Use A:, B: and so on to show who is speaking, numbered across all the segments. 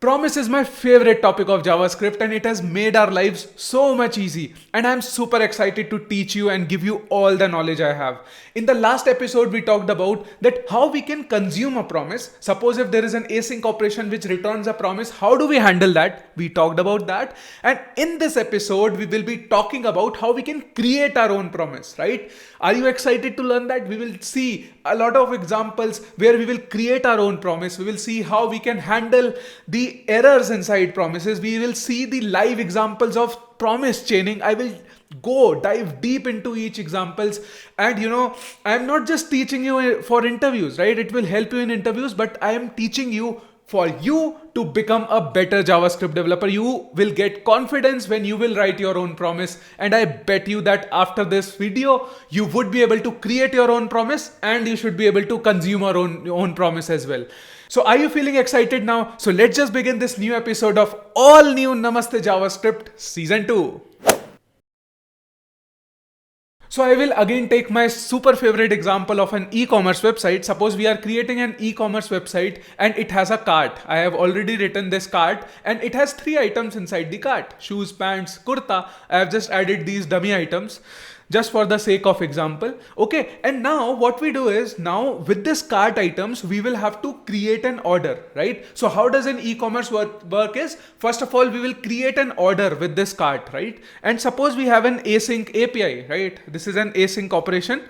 A: Promise is my favorite topic of JavaScript and it has made our lives so much easy. And I'm super excited to teach you and give you all the knowledge I have. In the last episode, we talked about that how we can consume a promise. Suppose if there is an async operation which returns a promise, how do we handle that? We talked about that. And in this episode, we will be talking about how we can create our own promise, right? Are you excited to learn that? We will see a lot of examples where we will create our own promise. We will see how we can handle the errors inside promises. We will see the live examples of promise chaining. I will dive deep into each examples, and I'm not just teaching you for interviews, right? It will help you in interviews, but I am teaching you for you to become a better JavaScript developer. You will get confidence when you will write your own promise, and I bet you that after this video you would be able to create your own promise and you should be able to consume your own promise as well. So are you feeling excited now? So let's just begin this new episode of all new Namaste JavaScript season 2. So I will again take my super favorite example of an e-commerce website. Suppose we are creating an e-commerce website and it has a cart. I have already written this cart and it has 3 items inside the cart: shoes, pants, kurta. I have just added these dummy items just for the sake of example. Okay, and now what we do is, now with this cart items, we will have to create an order, right? So how does an e-commerce work is, first of all, we will create an order with this cart, right? And suppose we have an async API, right? This is an async operation,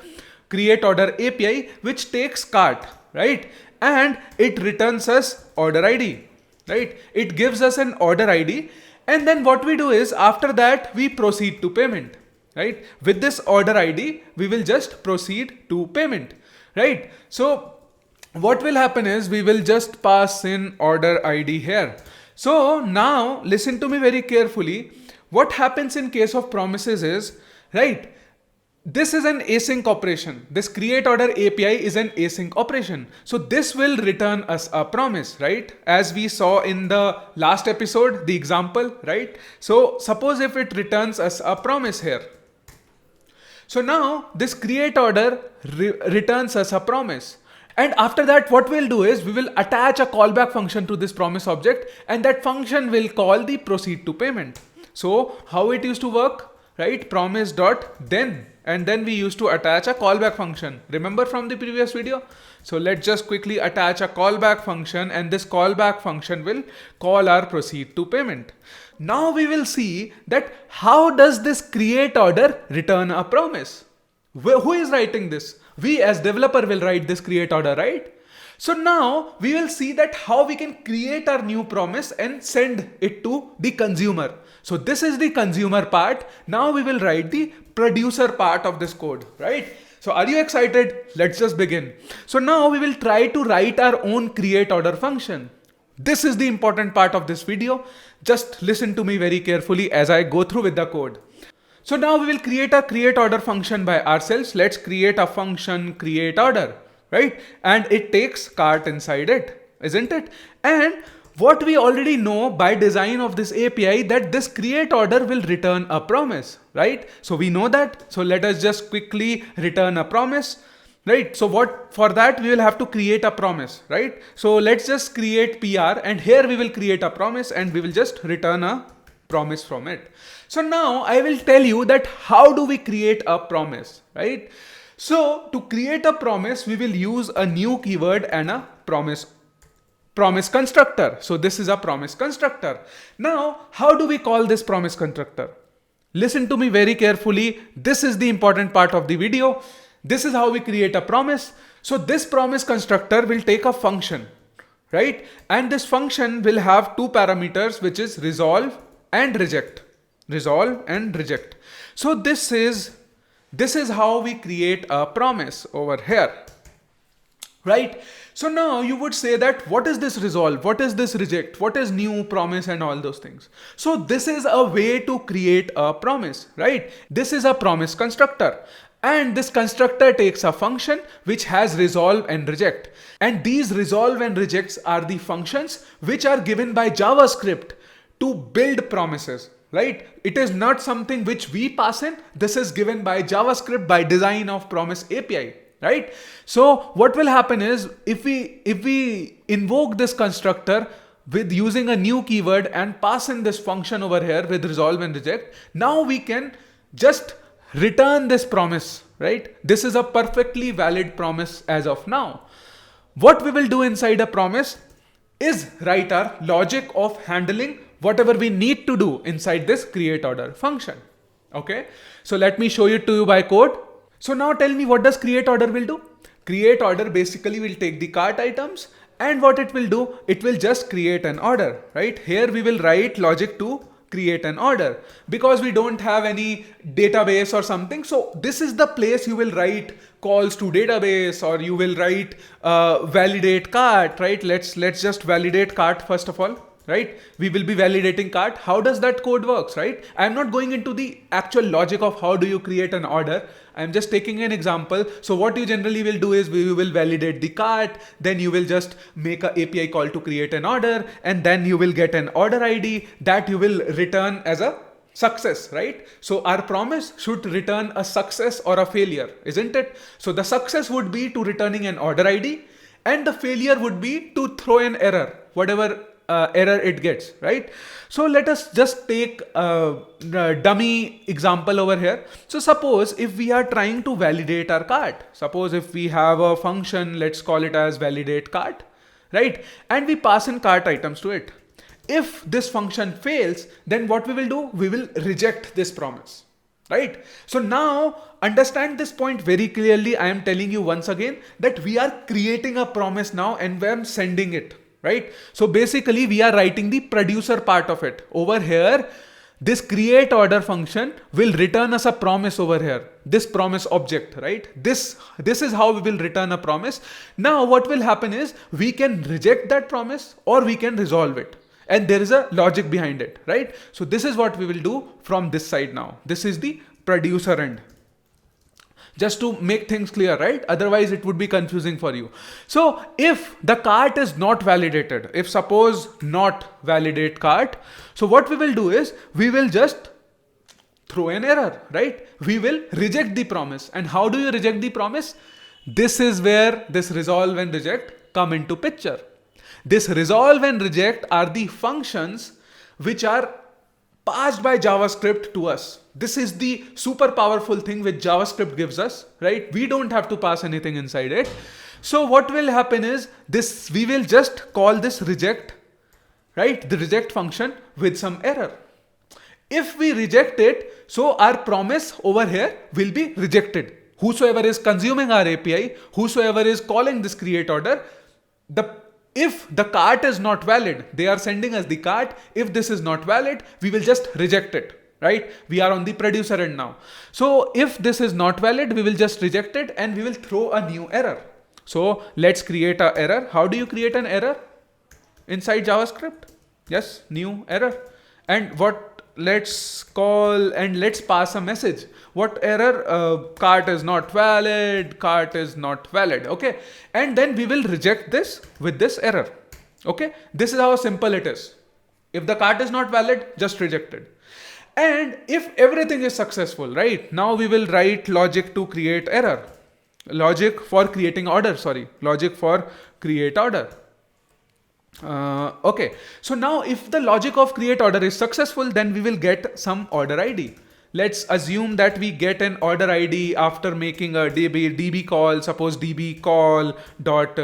A: create order API, which takes cart, right? And it returns us order ID, right? It gives us an order ID. And then what we do is, after that, we proceed to payment. Right? With this order ID, we will just proceed to payment, right? So what will happen is, we will just pass in order ID here. So now listen to me very carefully. What happens in case of promises is, right, this is an async operation. This create order API is an async operation. So this will return us a promise, right? As we saw in the last episode, the example, right? So suppose if it returns us a promise here. So now this create order returns us a promise. And after that, what we'll do is, we will attach a callback function to this promise object, and that function will call the proceed to payment. So how it used to work, right? Promise dot then, and then we used to attach a callback function. Remember from the previous video? So let's just quickly attach a callback function, and this callback function will call our proceed to payment. Now we will see that how does this create order return a promise? Who is writing this? We as developer will write this create order, right? So now we will see that how we can create our new promise and send it to the consumer. So this is the consumer part. Now we will write the producer part of this code, right? So are you excited? Let's just begin. So now we will try to write our own create order function. This is the important part of this video. Just listen to me very carefully as I go through with the code. So now we will create a create order function by ourselves. Let's create a function create order, right? And it takes cart inside it, isn't it? And what we already know by design of this API, that this create order will return a promise, right? So we know that. So let us just quickly return a promise. Right. So for that we will have to create a promise, right? So let's just create PR, and here we will create a promise and we will just return a promise from it. So now I will tell you that how do we create a promise, right? So to create a promise, we will use a new keyword and a promise constructor. So this is a promise constructor. Now, how do we call this promise constructor? Listen to me very carefully. This is the important part of the video. This is how we create a promise. So this promise constructor will take a function, right? And this function will have 2 parameters, which is resolve and reject. Resolve and reject. So this is how we create a promise over here, right? So now you would say that what is this resolve? What is this reject? What is new promise and all those things? So this is a way to create a promise, right? This is a promise constructor. And this constructor takes a function which has resolve and reject. And these resolve and rejects are the functions which are given by JavaScript to build promises, right? It is not something which we pass in. This is given by JavaScript by design of promise API, right? So what will happen is, if we invoke this constructor, with using a new keyword and pass in this function over here with resolve and reject, now we can just return this promise, right? This is a perfectly valid promise as of now. What we will do inside a promise is write our logic of handling whatever we need to do inside this create order function. Okay, so let me show it to you by code. So now tell me, what does create order will do? Create order basically will take the cart items, and what it will do, it will just create an order, right? Here we will write logic to create an order because we don't have any database or something. So this is the place you will write calls to database, or you will write validate cart, right? Let's just validate cart first of all. Right? We will be validating cart. How does that code works, right? I'm not going into the actual logic of how do you create an order. I'm just taking an example. So what you generally will do is we will validate the cart, then you will just make a API call to create an order, and then you will get an order ID that you will return as a success, right? So our promise should return a success or a failure, isn't it? So the success would be to returning an order ID, and the failure would be to throw an error, whatever error it gets, right? So let us just take a dummy example over here. So suppose if we are trying to validate our cart, suppose if we have a function, let's call it as validate cart, right? And we pass in cart items to it. If this function fails, then what we will do? We will reject this promise, right? So now understand this point very clearly. I am telling you once again that we are creating a promise now and we are sending it. Right? So basically we are writing the producer part of it. Over here, this create order function will return us a promise over here. This promise object, right? This is how we will return a promise. Now what will happen is we can reject that promise or we can resolve it. And there is a logic behind it, right? So this is what we will do from this side now. This is the producer end. Just to make things clear, right? Otherwise it would be confusing for you. So if the cart is not validated, if suppose not validate cart, so what we will do is we will just throw an error, right? We will reject the promise. And how do you reject the promise? This is where this resolve and reject come into picture. This resolve and reject are the functions which are passed by JavaScript to us. This is the super powerful thing which JavaScript gives us, right? We don't have to pass anything inside it. So what will happen is this, we will just call this reject, right? The reject function with some error. If we reject it, so our promise over here will be rejected. Whosoever is consuming our API, whosoever is calling this create order, if the cart is not valid, they are sending us the cart. If this is not valid, we will just reject it, right? We are on the producer end now. So if this is not valid, we will just reject it and we will throw a new error. So let's create an error. How do you create an error inside JavaScript? Yes, new error. And what let's call and let's pass a message. What error? Cart is not valid, cart is not valid. Okay. And then we will reject this with this error. Okay. This is how simple it is. If the cart is not valid, just reject it. And if everything is successful, right? Now we will write logic to create error. Logic for creating order, logic for create order. Okay. So now if the logic of create order is successful, then we will get some order ID. Let's assume that we get an order ID after making a DB call, suppose DB call dot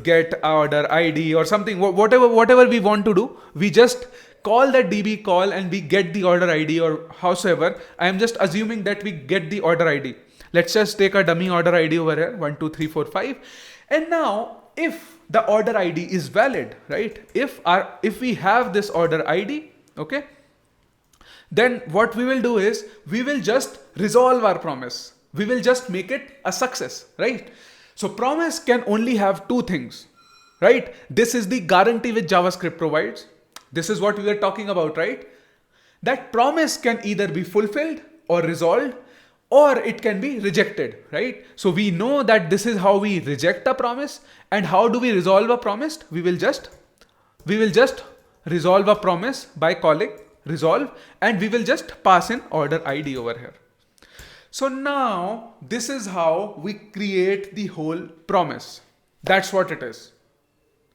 A: get order ID or something, whatever we want to do. We just call that DB call and we get the order ID or howsoever. I am just assuming that we get the order ID. Let's just take a dummy order ID over here, 1, 2, 3, 4, 5. And now if the order ID is valid, right? If we have this order ID, okay, then what we will do is we will just resolve our promise. We will just make it a success, right? So promise can only have two things, right? This is the guarantee which JavaScript provides. This is what we were talking about, right? That promise can either be fulfilled or resolved, or it can be rejected, right? So we know that this is how we reject a promise. And how do we resolve a promise? We will just resolve a promise by calling resolve, and we will just pass in order ID over here. So now this is how we create the whole promise. That's what it is.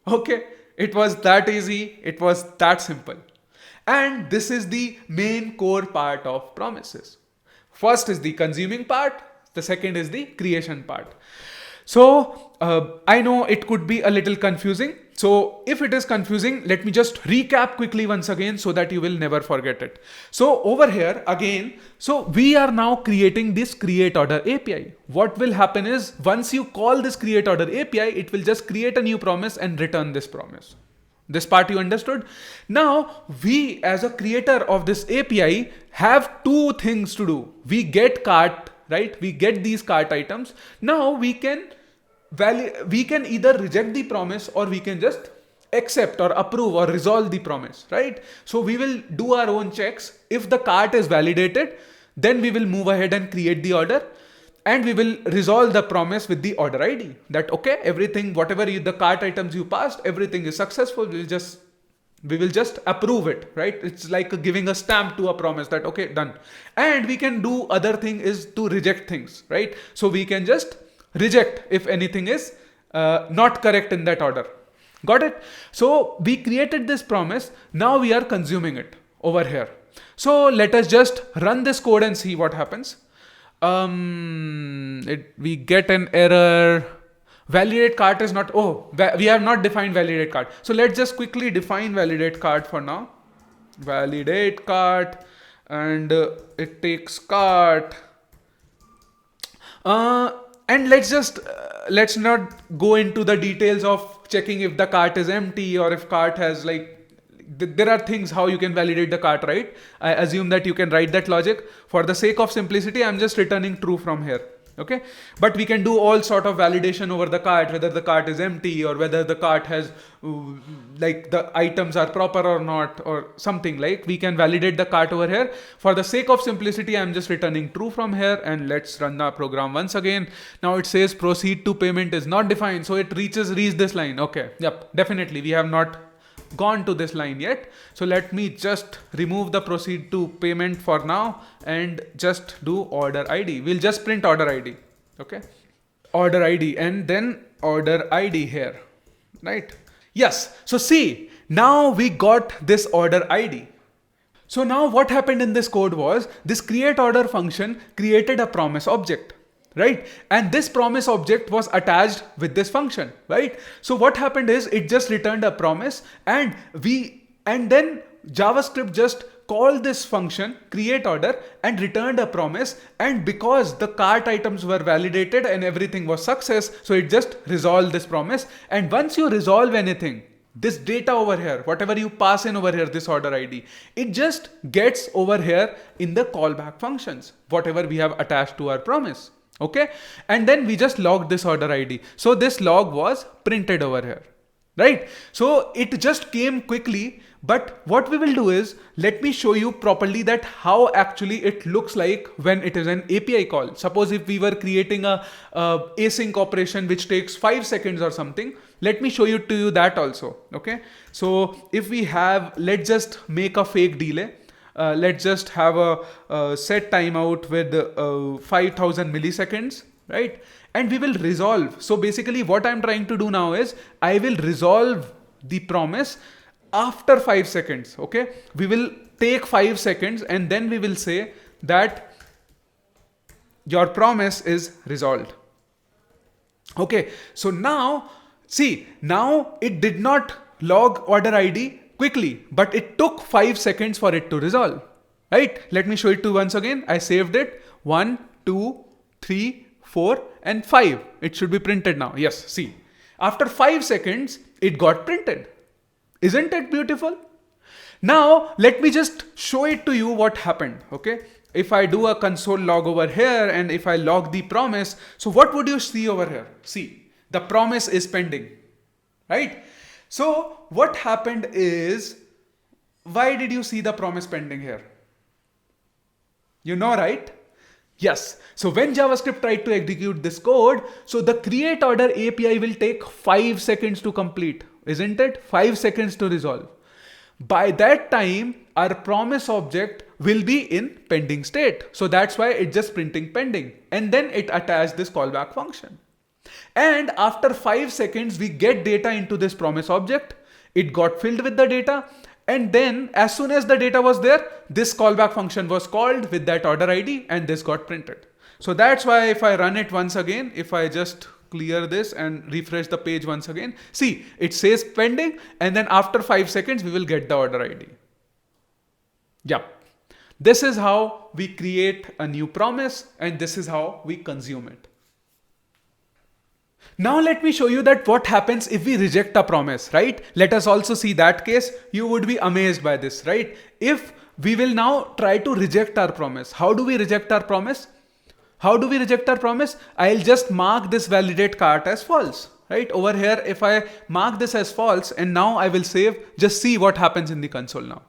A: Okay. It was that easy. It was that simple. And this is the main core part of promises. First is the consuming part. The second is the creation part. So I know it could be a little confusing. So if it is confusing, let me just recap quickly once again so that you will never forget it. So over here again, so we are now creating this create order API. What will happen is once you call this create order API, it will just create a new promise and return this promise. This part you understood? Now we as a creator of this API have two things to do. We get cart, right? We get these cart items. Now we can either reject the promise or we can just accept or approve or resolve the promise, right? So we will do our own checks. If the cart is validated, then we will move ahead and create the order and we will resolve the promise with the order ID that, okay, everything, whatever the cart items you passed, everything is successful. We will just approve it, right? It's like giving a stamp to a promise that, okay, done. And we can do other thing is to reject things, right? So we can just reject if anything is not correct in that order. Got it? So we created this promise. Now we are consuming it over here. So let us just run this code and see what happens. We get an error. Validate cart is not, we have not defined validate cart. So let's just quickly define validate cart for now. Validate cart and it takes cart. And let's not go into the details of checking if the cart is empty or if cart has there are things how you can validate the cart, right? I assume that you can write that logic. For the sake of simplicity, I'm just returning true from here. Okay. But we can do all sort of validation over the cart, whether the cart is empty or whether the cart has the items are proper or not or something like we can validate the cart over here. For the sake of simplicity, I'm just returning true from here and let's run the program once again. Now it says proceed to payment is not defined. So it reached this line. Okay. Yep. Definitely. We have not gone to this line yet. So let me just remove the proceed to payment for now and just do order ID. We'll just print order ID. Okay. Order ID and then order ID here, right? Yes. So see, now we got this order ID. So now what happened in this code was this create order function created a promise object. Right? And this promise object was attached with this function, right? So what happened is it just returned a promise and then JavaScript just called this function create order and returned a promise. And because the cart items were validated and everything was success, so it just resolved this promise. And once you resolve anything, this data over here, whatever you pass in over here, this order ID, it just gets over here in the callback functions, whatever we have attached to our promise. Okay. And then we just logged this order ID. So this log was printed over here, right? So it just came quickly. But what we will do is let me show you properly that how actually it looks like when it is an API call. Suppose if we were creating a async operation, which takes 5 seconds or something, let me show you that also. Okay. So if we have, let's just make a fake delay. Let's just have a set timeout with 5000 milliseconds, right? And we will resolve. So basically what I'm trying to do now is I will resolve the promise after 5 seconds. Okay. We will take 5 seconds and then we will say that your promise is resolved. Okay. So now see, now it did not log order ID quickly, but it took 5 seconds for it to resolve, right? Let me show it to you once again. I saved it 1, 2, 3, 4 and 5. It should be printed now. Yes. See, after 5 seconds, it got printed. Isn't it beautiful? Now let me just show it to you what happened. Okay. If I do a console log over here and if I log the promise, so what would you see over here? See, the promise is pending, right? So what happened is, why did you see the promise pending here? You know, right? Yes. So when JavaScript tried to execute this code, so the create order API will take 5 seconds to complete, isn't it? 5 seconds to resolve. By that time, our promise object will be in pending state. So that's why it's just printing pending. And then it attached this callback function. And after 5 seconds, we get data into this promise object. It got filled with the data. And then as soon as the data was there, this callback function was called with that order ID and this got printed. So that's why if I run it once again, if I just clear this and refresh the page once again, see, it says pending, and then after 5 seconds, we will get the order ID. Yep. This is how we create a new promise, and this is how we consume it. Now let me show you that what happens if we reject a promise, right? Let us also see that case. You would be amazed by this, right? If we will now try to reject our promise. How do we reject our promise? How do we reject our promise? I'll just mark this validate cart as false, right? Over here, if I mark this as false and now I will save, just see what happens in the console now.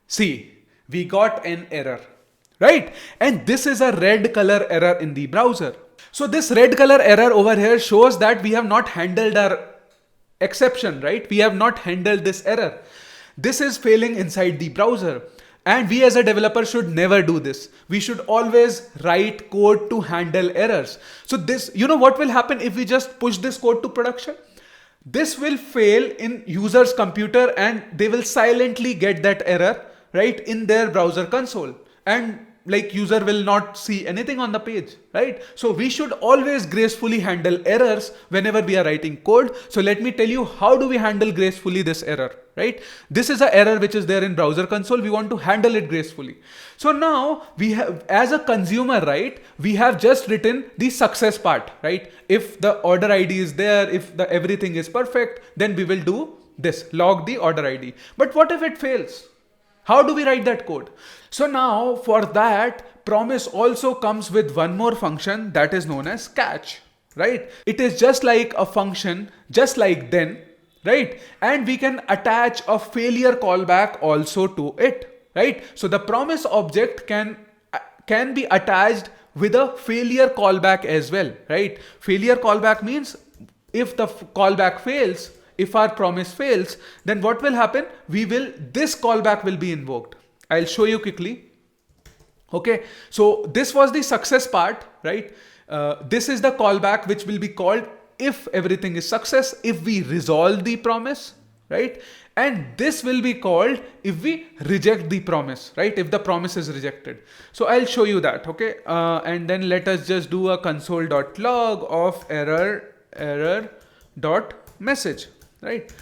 A: See, we got an error, right? And this is a red color error in the browser. So this red color error over here shows that we have not handled our exception, right? We have not handled this error. This is failing inside the browser. And we as a developer should never do this. We should always write code to handle errors. So this, you know what will happen if we just push this code to production? This will fail in user's computer and they will silently get that error, right, in their browser console. And like user will not see anything on the page, right? So we should always gracefully handle errors whenever we are writing code. So let me tell you, how do we handle gracefully this error, right? This is an error which is there in browser console. We want to handle it gracefully. So now we have, as a consumer, right, we have just written the success part, right? If the order ID is there, if the everything is perfect, then we will do this, log the order ID. But what if it fails? How do we write that code? So now for that, promise also comes with one more function that is known as catch, right? It is just like a function, just like then, right? And we can attach a failure callback also to it, right? So the promise object can be attached with a failure callback as well, right? Failure callback means if the callback fails, if our promise fails, then what will happen? This callback will be invoked. I'll show you quickly. Okay, so this was the success part, right? This is the callback which will be called if everything is success, if we resolve the promise, right? And this will be called if we reject the promise, right? If the promise is rejected. So I'll show you that, okay? And then let us just do a console.log of error.message, right?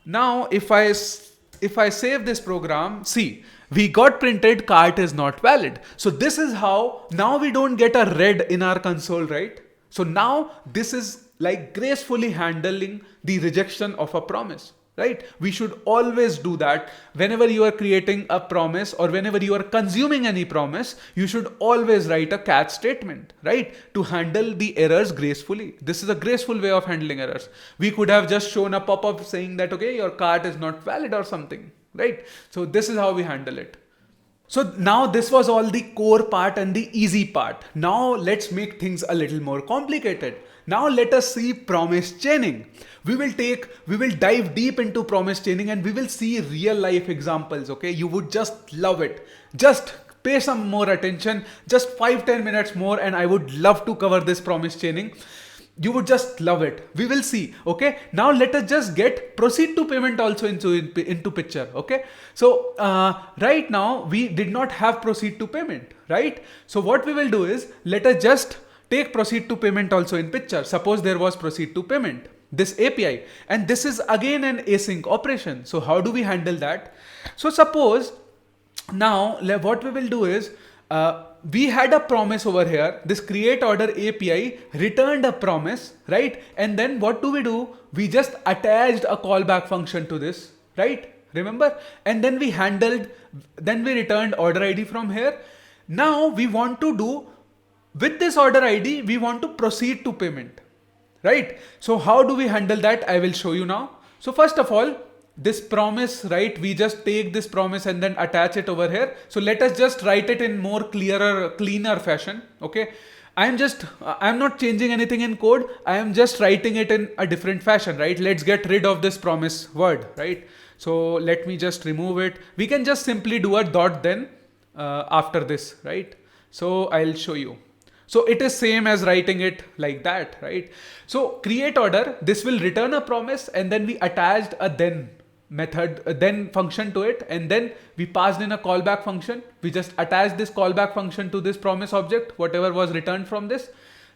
A: Now, if I save this program, see, we got printed cart is not valid. So this is how now we don't get a red in our console, right? So now this is like gracefully handling the rejection of a promise, right? We should always do that whenever you are creating a promise or whenever you are consuming any promise. You should always write a catch statement, right? To handle the errors gracefully. This is a graceful way of handling errors. We could have just shown a pop-up saying that, okay, your cart is not valid or something, right? So this is how we handle it. So now this was all the core part and the easy part. Now let's make things a little more complicated. Now let us see promise chaining. We will dive deep into promise chaining and we will see real life examples. Okay, you would just love it. Just pay some more attention, just 5-10 minutes more, and I would love to cover this promise chaining. You would just love it. We will see. Okay. Now let us just get proceed to payment also into picture. Okay. So right now we did not have proceed to payment, right? So what we will do is let us just take proceed to payment also in picture. Suppose there was proceed to payment, this API, and this is again an async operation. So how do we handle that? So suppose now what we will do is we had a promise over here. This create order API returned a promise, right? And then what do? We just attached a callback function to this, right? Remember? And then we returned order ID from here. Now we want to do with this order ID, we want to proceed to payment, right? So how do we handle that? I will show you now. So first of all, this promise, right? We just take this promise and then attach it over here. So let us just write it in more cleaner fashion. Okay. I'm not changing anything in code. I am just writing it in a different fashion, right? Let's get rid of this promise word, right? So let me just remove it. We can just simply do a dot then after this, right? So I'll show you. So it is same as writing it like that, right? So create order, this will return a promise and then we attached a then, method, then function to it, and then we passed in a callback function. We just attached this callback function to this promise object, whatever was returned from this,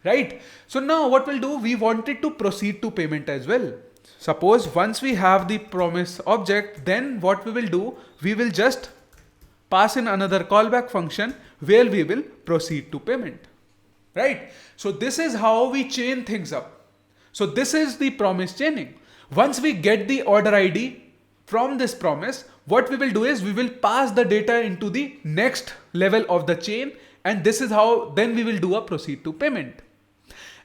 A: right? So now what we'll do, we wanted to proceed to payment as well. Suppose once we have the promise object, then what we will do, we will just pass in another callback function where we will proceed to payment, right? So this is how we chain things up. So this is the promise chaining. Once we get the order ID from this promise, what we will do is we will pass the data into the next level of the chain, and this is how then we will do a proceed to payment.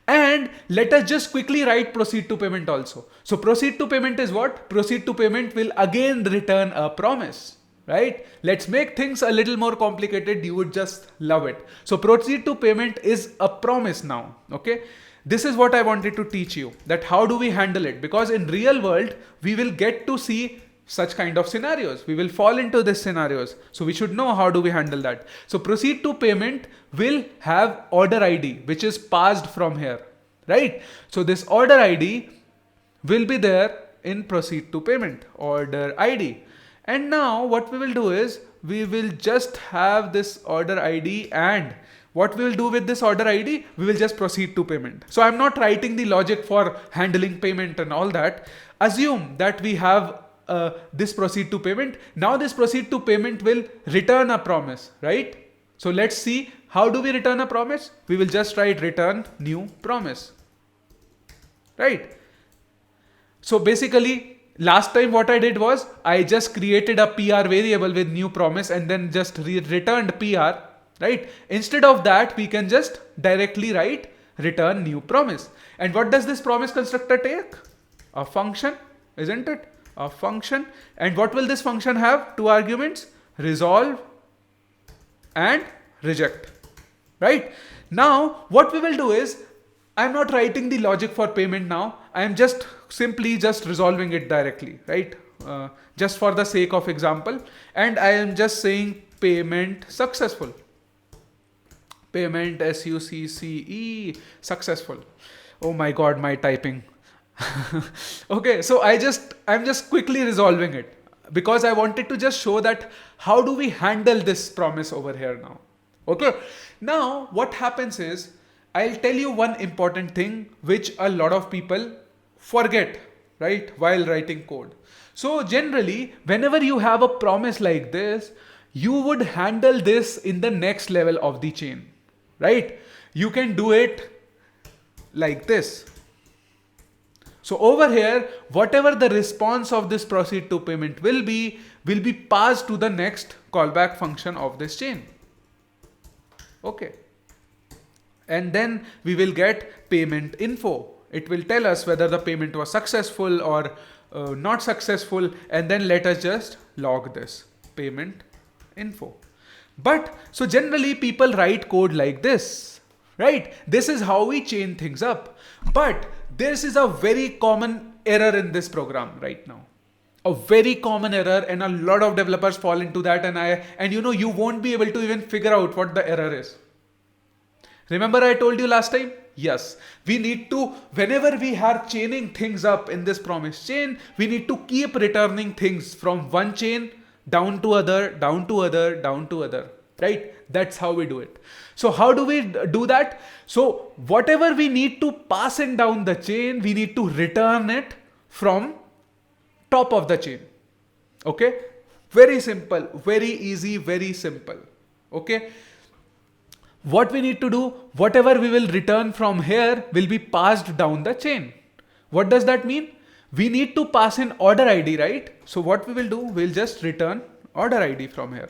A: And let us just quickly write proceed to payment also. So proceed to payment is what? Proceed to payment will again return a promise, right? Let's make things a little more complicated. You would just love it. So proceed to payment is a promise now, okay? This is what I wanted to teach you, that how do we handle it? Because in real world, we will get to see such kind of scenarios. We will fall into these scenarios. So we should know how do we handle that. So proceed to payment will have order ID, which is passed from here, right? So this order ID will be there in proceed to payment, order ID. And now what we will do is we will just have this order ID, and what we will do with this order ID, we will just proceed to payment. So I'm not writing the logic for handling payment and all that. Assume that we have this proceed to payment. Now this proceed to payment will return a promise, right? So let's see, how do we return a promise? We will just write return new promise, right? So basically last time what I did was I just created a PR variable with new promise and then just returned PR, right? Instead of that, we can just directly write return new promise. And what does this promise constructor take? A function, isn't it? A function. And what will this function have? Two arguments, resolve and reject, right? Now what we will do is, I'm not writing the logic for payment now. I am just simply just resolving it directly, right? Just for the sake of example. And I am just saying payment successful. Payment SUCCE successful. Oh my God, my typing. Okay, so I'm just quickly resolving it because I wanted to just show that how do we handle this promise over here now. Okay, now what happens is, I'll tell you one important thing which a lot of people forget, right, while writing code. So generally, whenever you have a promise like this, you would handle this in the next level of the chain, right? You can do it like this. So over here, whatever the response of this proceed to payment will be passed to the next callback function of this chain. Okay. And then we will get payment info. It will tell us whether the payment was successful or not successful. And then let us just log this payment info. But so generally people write code like this, right? This is how we chain things up. But this is a very common error in this program right now. A very common error, and a lot of developers fall into that, and you know, you won't be able to even figure out what the error is. Remember I told you last time? Yes, we need to, whenever we are chaining things up in this promise chain, we need to keep returning things from one chain down to other, down to other, down to other, right? That's how we do it. So how do we do that? So whatever we need to pass in down the chain, we need to return it from top of the chain. Okay? Very simple, very easy, very simple. Okay? What we need to do, whatever we will return from here will be passed down the chain. What does that mean? We need to pass in order ID, right? So what we will do, we'll just return order ID from here.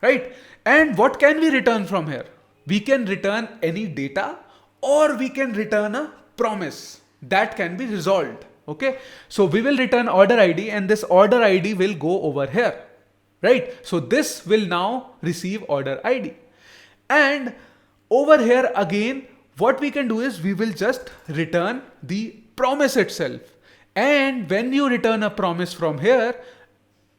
A: Right? And what can we return from here? We can return any data, or we can return a promise that can be resolved. Okay. So we will return order ID, and this order ID will go over here. Right? So this will now receive order ID. And over here again, what we can do is we will just return the promise itself. And when you return a promise from here,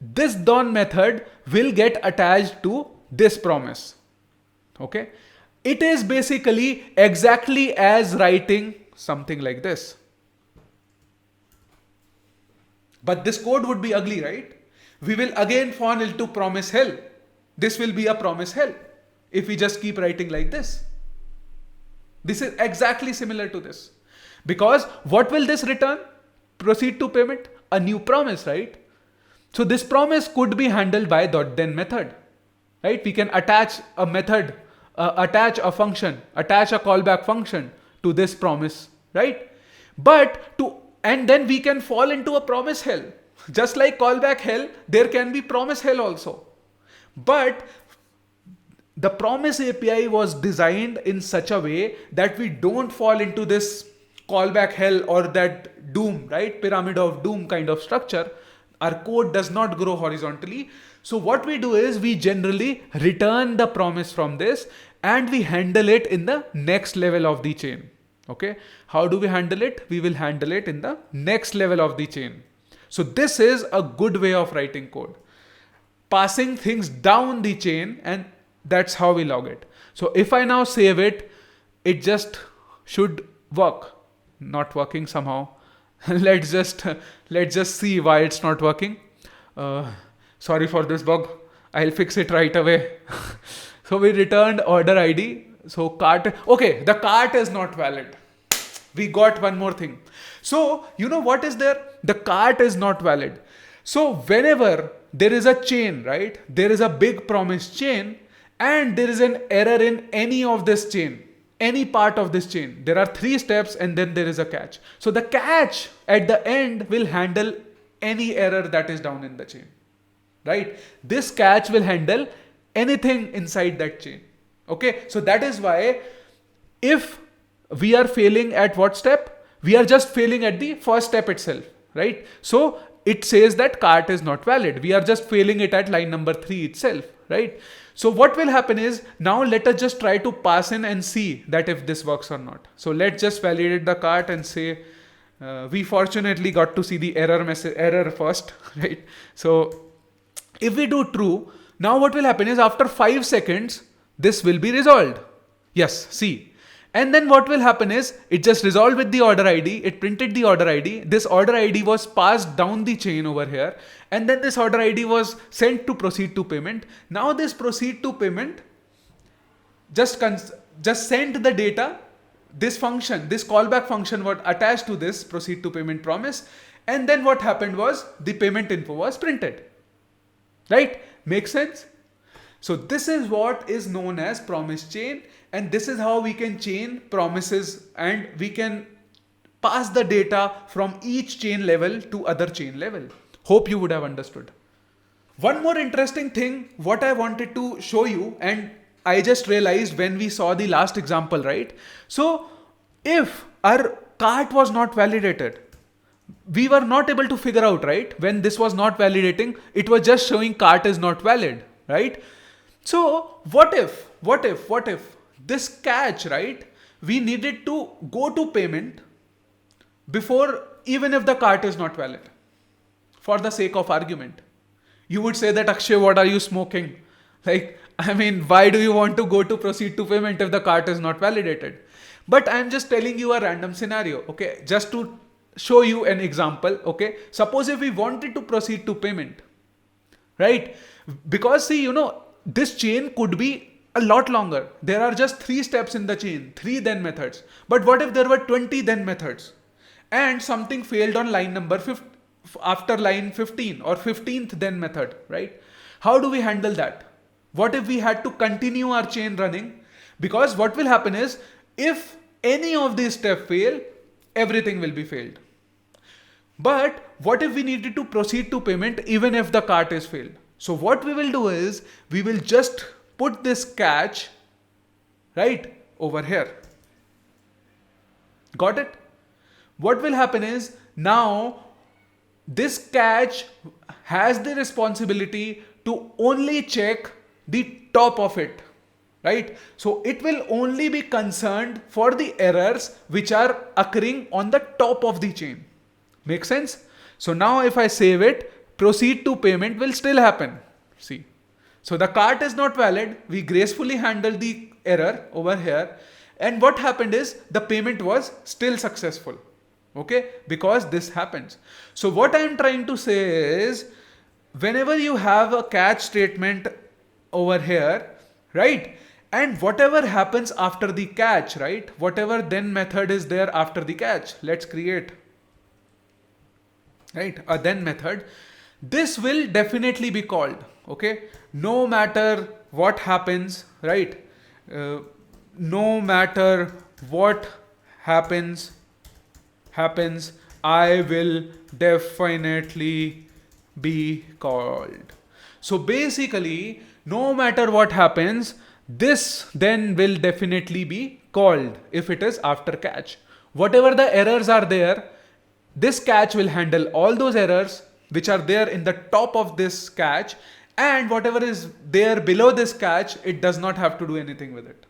A: this done method will get attached to this promise. Okay. It is basically exactly as writing something like this. But this code would be ugly, right? We will again fall into promise hell. This will be a promise hell if we just keep writing like this. This is exactly similar to this. Because what will this return? Proceed to payment? A new promise, right? So this promise could be handled by .then method, right? We can attach a method, attach a function, attach a callback function to this promise, right? And then we can fall into a promise hell. Just like callback hell, there can be promise hell also. But the promise API was designed in such a way that we don't fall into this callback hell or that doom, right? Pyramid of doom kind of structure. Our code does not grow horizontally. So what we do is we generally return the promise from this and we handle it in the next level of the chain. Okay. How do we handle it? We will handle it in the next level of the chain. So this is a good way of writing code. Passing things down the chain, and that's how we log it. So if I now save it, it just should work. Not working somehow. let's just see why it's not working. Sorry for this bug. I'll fix it right away. So we returned order ID. So cart, okay, the cart is not valid. We got one more thing. So you know what is there? The cart is not valid. So whenever there is a chain, right? There is a big promise chain and there is an error in any of this chain, any part of this chain. There are 3 steps and then there is a catch. So the catch at the end will handle any error that is down in the chain, right? This catch will handle anything inside that chain. Okay, so that is why if we are failing at what step? We are just failing at the first step itself, right? So it says that cart is not valid. We are just failing it at line number 3 itself, right? So what will happen is, now let us just try to pass in and see that if this works or not. So let's just validate the cart and say, we fortunately got to see the error first, right? So if we do true, now what will happen is after 5 seconds, this will be resolved. Yes, see. And then what will happen is it just resolved with the order ID. It printed the order ID. This order ID was passed down the chain over here. And then this order ID was sent to proceed to payment. Now this proceed to payment just sent the data. This function, this callback function was attached to this proceed to payment promise. And then what happened was the payment info was printed. Right? Makes sense? So this is what is known as promise chain, and this is how we can chain promises and we can pass the data from each chain level to other chain level. Hope you would have understood. One more interesting thing what I wanted to show you, and I just realized when we saw the last example, right? So if our cart was not validated, we were not able to figure out, right? When this was not validating, it was just showing cart is not valid, right? So what if this catch, right? We needed to go to payment before, even if the cart is not valid, for the sake of argument. You would say that, Akshay, what are you smoking? Like, I mean, why do you want to go to proceed to payment if the cart is not validated? But I'm just telling you a random scenario, okay? Just to show you an example, okay? Suppose if we wanted to proceed to payment, right? Because see, this chain could be a lot longer. There are just 3 steps in the chain, 3 then methods. But what if there were 20 then methods and something failed on line number 15, after line 15 or 15th then method, right? How do we handle that? What if we had to continue our chain running? Because what will happen is, if any of these steps fail, everything will be failed. But what if we needed to proceed to payment even if the cart is failed? So what we will do is, we will just put this catch right over here. Got it? What will happen is, now this catch has the responsibility to only check the top of it, right? So it will only be concerned for the errors which are occurring on the top of the chain. Make sense? So now if I save it, proceed to payment will still happen. See. So the cart is not valid. We gracefully handled the error over here. And what happened is, the payment was still successful. Okay, because this happens. So what I'm trying to say is, whenever you have a catch statement over here, right, and whatever happens after the catch, right, whatever then method is there after the catch, let's create, right, a then method, this will definitely be called. Okay, no matter what happens, right, uh, no matter what happens happens, I will definitely be called. So basically, no matter what happens, this then will definitely be called if it is after catch. Whatever the errors are there, this catch will handle all those errors which are there in the top of this catch, and whatever is there below this catch, it does not have to do anything with it.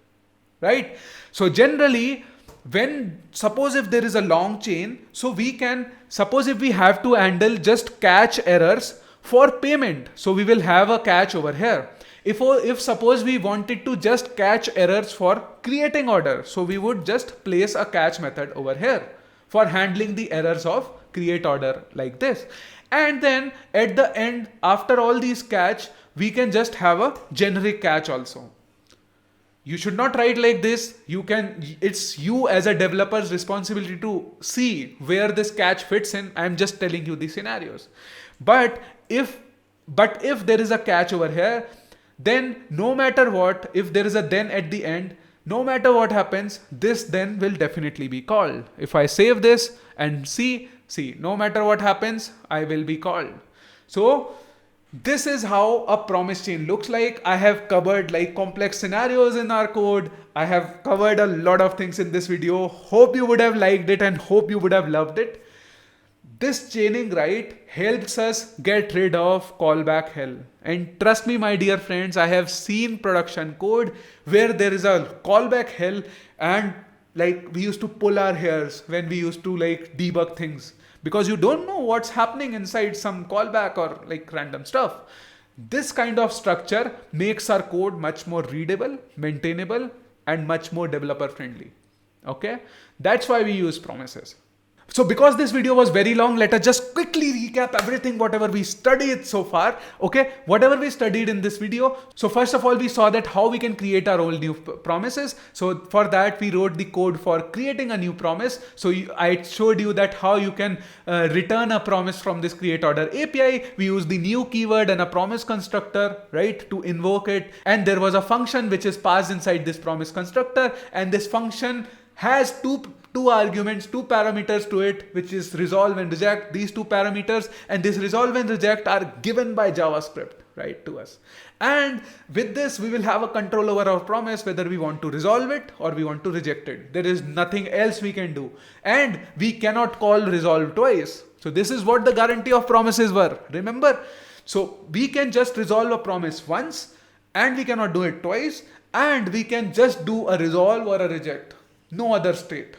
A: Right? So generally, when suppose if there is a long chain, so we can suppose if we have to handle just catch errors for payment, so we will have a catch over here. If suppose we wanted to just catch errors for creating order, so we would just place a catch method over here for handling the errors of create order like this. And then at the end, after all these catch, we can just have a generic catch also. You should not write like this. It's you as a developer's responsibility to see where this catch fits in. I'm just telling you the scenarios. But if there is a catch over here, then no matter what, if there is a then at the end, no matter what happens, this then will definitely be called. If I save this and see, no matter what happens, I will be called. So this is how a promise chain looks like. I have covered like complex scenarios in our code. I have covered a lot of things in this video. Hope you would have liked it and hope you would have loved it. This chaining, right, helps us get rid of callback hell. And trust me, my dear friends, I have seen production code where there is a callback hell, and like we used to pull our hairs when we used to like debug things, because you don't know what's happening inside some callback or like random stuff. This kind of structure makes our code much more readable, maintainable, and much more developer friendly. Okay, that's why we use promises. So because this video was very long, let us just quickly recap everything whatever we studied so far. Okay, whatever we studied in this video. So first of all, we saw that how we can create our own new promises. So for that, we wrote the code for creating a new promise. So I showed you that how you can return a promise from this create order API. We used the new keyword and a promise constructor, right, to invoke it. And there was a function which is passed inside this promise constructor, and this function has two arguments, two parameters to it, which is resolve and reject. These two parameters and this resolve and reject are given by JavaScript, right, to us. And with this, we will have a control over our promise, whether we want to resolve it or we want to reject it. There is nothing else we can do. And we cannot call resolve twice. So this is what the guarantee of promises were. Remember? So we can just resolve a promise once, and we cannot do it twice, and we can just do a resolve or a reject. No other state.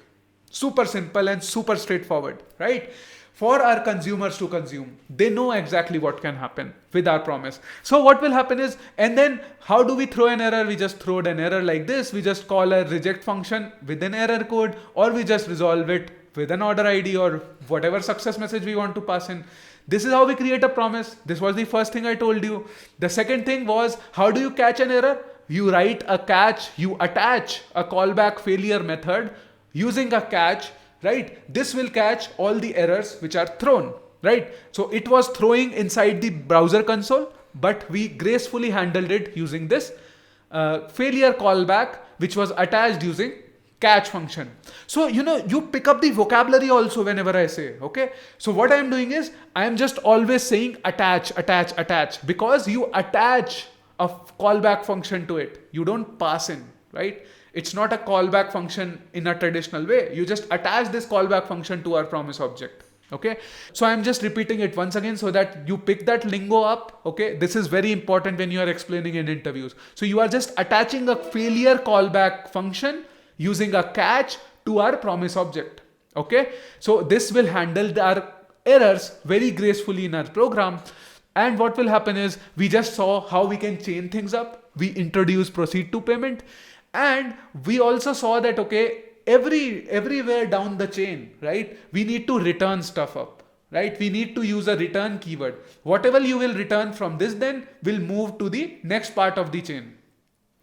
A: Super simple and super straightforward, right? For our consumers to consume, they know exactly what can happen with our promise. So what will happen is, and then how do we throw an error? We just throw an error like this. We just call a reject function with an error code, or we just resolve it with an order ID or whatever success message we want to pass in. This is how we create a promise. This was the first thing I told you. The second thing was, how do you catch an error? You write a catch, you attach a callback failure method using a catch, right? This will catch all the errors which are thrown, right? So it was throwing inside the browser console, but we gracefully handled it using this failure callback, which was attached using catch function. So, you pick up the vocabulary also whenever I say, okay? So what I'm doing is, I'm just always saying attach, because you attach a callback function to it. You don't pass in, right? It's not a callback function in a traditional way. You just attach this callback function to our promise object. Okay. So I'm just repeating it once again so that you pick that lingo up. Okay. This is very important when you are explaining in interviews. So you are just attaching a failure callback function using a catch to our promise object. Okay. So this will handle our errors very gracefully in our program. And what will happen is, we just saw how we can chain things up. We introduce proceed to payment. And we also saw that, okay, everywhere down the chain, right, we need to return stuff up, right? We need to use a return keyword. Whatever you will return from this then will move to the next part of the chain.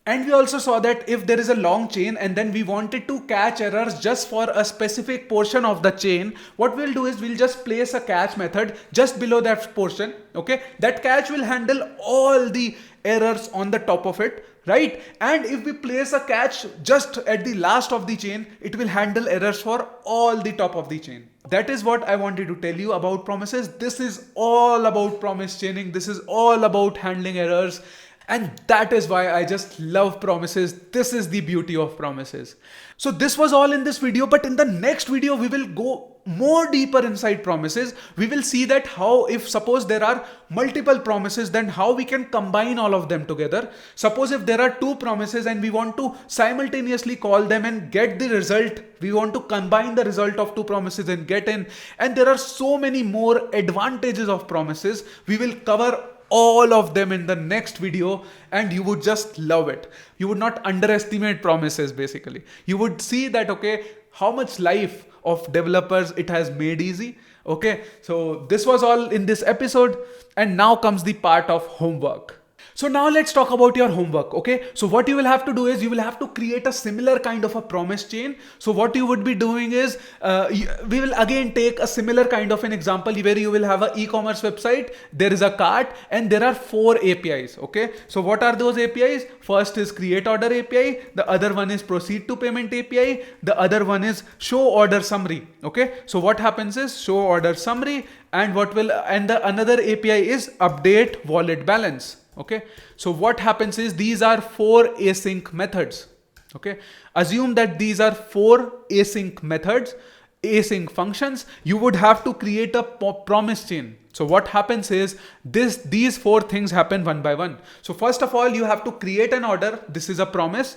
A: And we also saw that if there is a long chain and then we wanted to catch errors just for a specific portion of the chain, what we'll do is we'll just place a catch method just below that portion. Okay, that catch will handle all the errors on the top of it, right? And if we place a catch just at the last of the chain, it will handle errors for all the top of the chain. That is what I wanted to tell you about promises. This is all about promise chaining. This is all about handling errors. And that is why I just love promises. This is the beauty of promises. So this was all in this video, but in the next video, we will go more deeper inside promises. We will see that how, if suppose there are multiple promises, then how we can combine all of them together. Suppose if there are two promises and we want to simultaneously call them and get the result, we want to combine the result of two promises and get in. And there are so many more advantages of promises. We will cover all of them in the next video and you would just love it. You would not underestimate promises basically. You would see that, okay, how much life of developers it has made easy. Okay, so this was all in this episode and now comes the part of homework. So now let's talk about your homework. Okay, so what you will have to do is you will have to create a similar kind of a promise chain. So what you would be doing is we will again take a similar kind of an example where you will have an e-commerce website. There is a cart and there are 4 APIs. Okay, so what are those APIs? First is create order API. The other one is proceed to payment API. The other one is show order summary. Okay, so what happens is show order summary and the another API is update wallet balance. Okay, so what happens is these are 4 async methods. Okay, assume that these are 4 async methods, async functions. You would have to create a promise chain. So what happens is these 4 things happen one by one. So first of all, you have to create an order. This is a promise.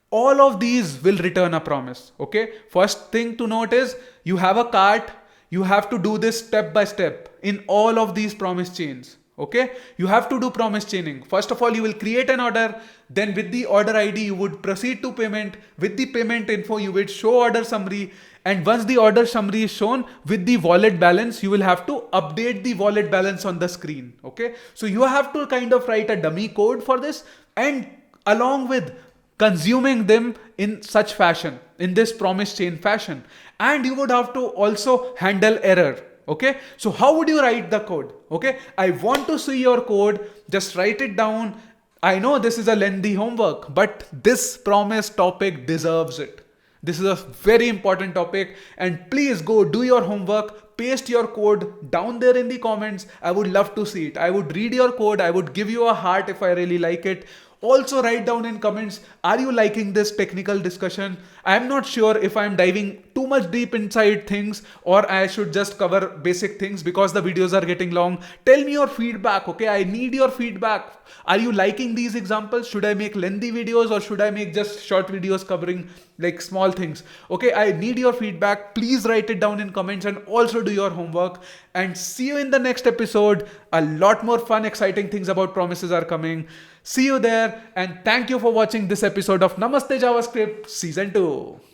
A: All of these will return a promise. Okay, first thing to note is you have a cart. You have to do this step by step in all of these promise chains. Okay, you have to do promise chaining. First of all, you will create an order. Then with the order ID, you would proceed to payment. With the payment info, you would show order summary. And once the order summary is shown with the wallet balance, you will have to update the wallet balance on the screen. Okay, so you have to kind of write a dummy code for this and along with consuming them in such fashion, in this promise chain fashion. And you would have to also handle error. Okay, so how would you write the code? Okay, I want to see your code. Just write it down. I know this is a lengthy homework, but this promise topic deserves it. This is a very important topic and please go do your homework. Paste your code down there in the comments. I would love to see it. I would read your code. I would give you a heart if I really like it. Also write down in comments, are you liking this technical discussion? I'm not sure if I'm diving too much deep inside things or I should just cover basic things because the videos are getting long. Tell me your feedback, okay? I need your feedback. Are you liking these examples? Should I make lengthy videos or should I make just short videos covering like small things? Okay, I need your feedback. Please write it down in comments and also do your homework. And see you in the next episode. A lot more fun, exciting things about promises are coming. See you there and thank you for watching this episode of Namaste JavaScript Season 2.